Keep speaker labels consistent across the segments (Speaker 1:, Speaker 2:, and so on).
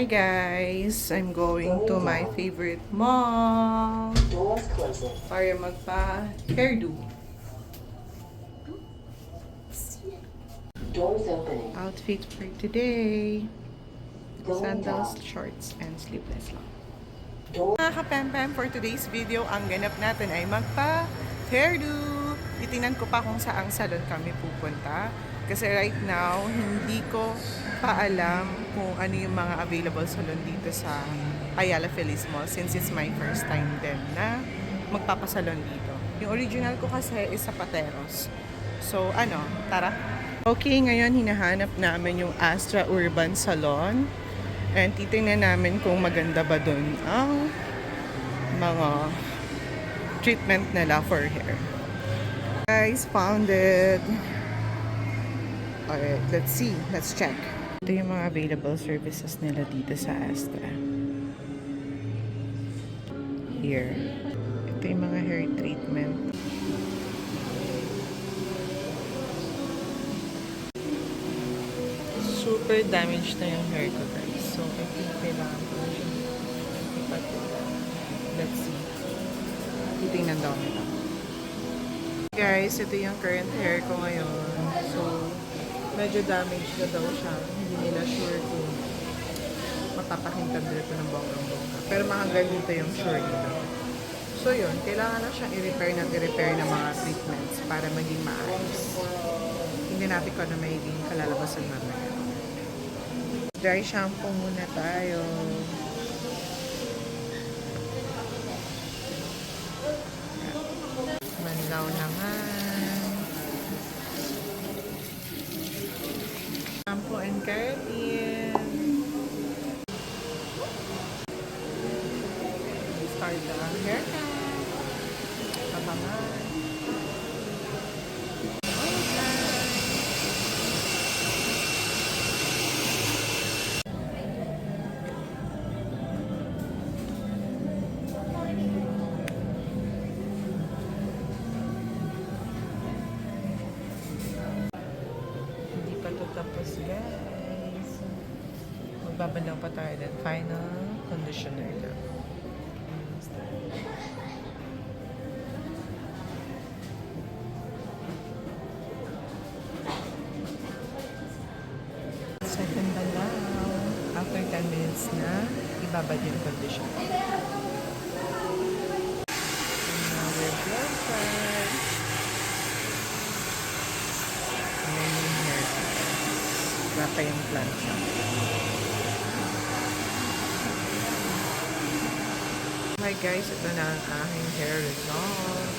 Speaker 1: Hi guys! I'm going to my favorite mall para magpa-hairdo. Outfit for today. Sandals, shorts, and sleeveless lang. Mga kapempem, for today's video, ang ganap natin ay magpa-hairdo. Titingnan ko pa kung saang salon kami pupunta. Kasi right now, hindi ko pa alam kung ano yung mga available salon dito sa Ayala Feliz Mall since it's my first time din na magpapasalon dito. Yung original ko kasi is sa Pateros. So, tara. Okay, ngayon hinahanap namin yung Astra Urban Salon. And titingnan namin kung maganda ba dun ang mga treatment nila for hair. Guys, found it! Alright, let's see. Let's check. Ito yung mga available services nila dito sa Astra. Here. Ito yung mga hair treatment. Super damaged na yung hair ko, guys. So, I think kailangan ko na siya ipatula. Let's see. Titingnan daw nila. Guys, ito yung current hair ko ngayon. So, medyo damaged na daw siya. Hindi nila sure kung mapapakintag nila ito ng bonggang-bongga. Pero mahanggang dito yung sure nila. So, yun. Kailangan lang siyang i-repair ng mga treatments para maging maayos. Hindi natin kung ano magiging kalalabasan mamaya. Dry shampoo muna tayo. Manlaw naman. Shampoo and keratin. Start the haircut. Tabangan. Tapos guys, magbabalaw pa tayo din. Final conditioner lang. Second balaw. After 10 minutes na, ibabad yung conditioner. Another blower. Wala pa yung plancha. Hi guys, ito na ang aking hair result.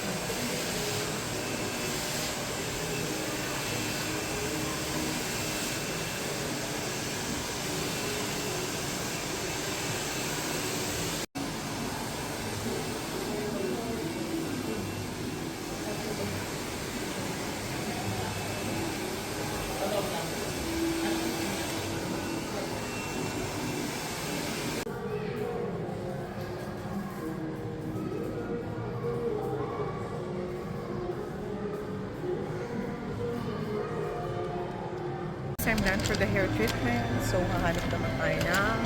Speaker 1: I'm done for the hair treatment. So, hahanap naman tayo ng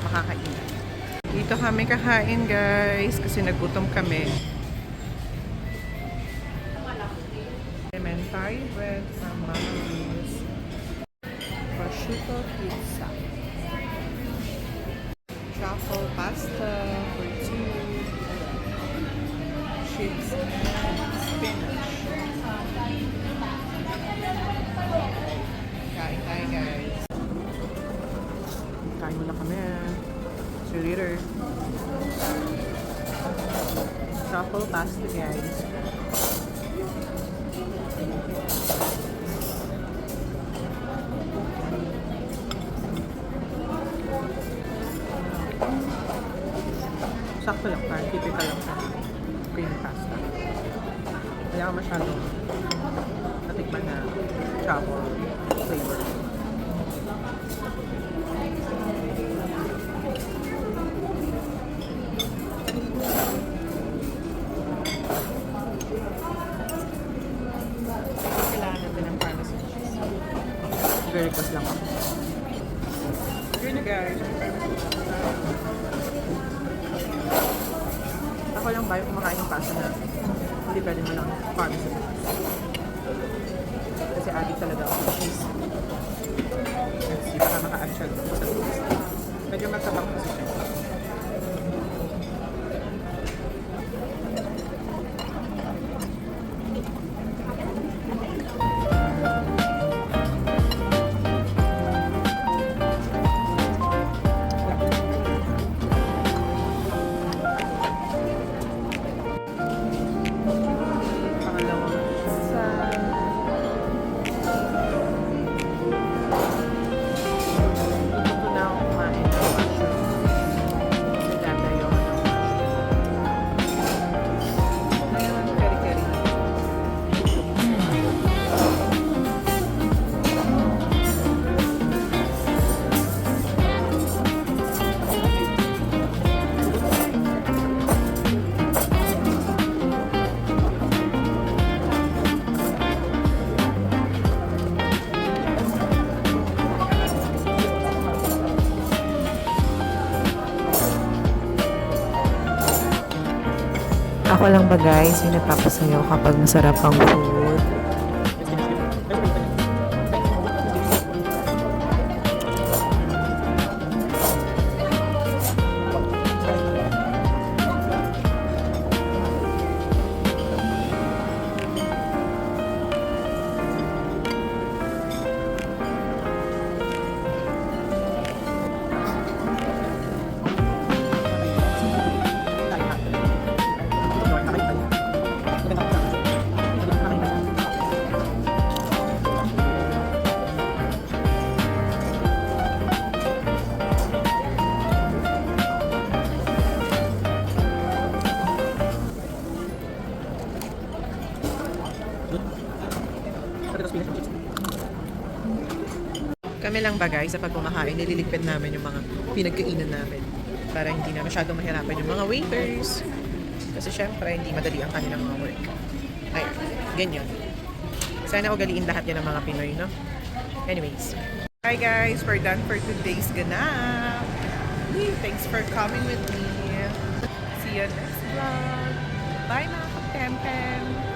Speaker 1: makakain. Dito kami kakain, guys, kasi nagutom kami. Elementary bread from Mama's. Prosciutto pizza. Truffle pasta for 2. Chips and spinach. Kain tayo, guys. Kain muna kami. See you later. Truffle pasta, guys. Sakto lang, parang typical lang sa cream pasta. Kaya ka masyadong natikman na truffle flavor. Kailangan natin ng parmesan cheese. Very request lang ako. Yun guys. Ako lang ba yung kumakain ng pasta na hindi pwede mo lang carbs. Kasi addict talaga ako sa cheese. Let's see, baka maka-add siya sa cheese. Medyo matabang kasi siya. Ako lang ba guys, yung napapasayaw kapag masarap ang food? Kami lang ba guys, sa pag kumakain, nililigpit namin yung mga pinagkainan namin para hindi na masyadong mahirapan yung mga waiters. Kasi syempre, hindi madali ang kanilang mga work. Ayun, ganyan. Sana ugaliin lahat yan ng mga Pinoy, no? Anyways. Hi guys, we're done for today's ganap. Thanks for coming with me. See you next vlog. Bye mga kapempem.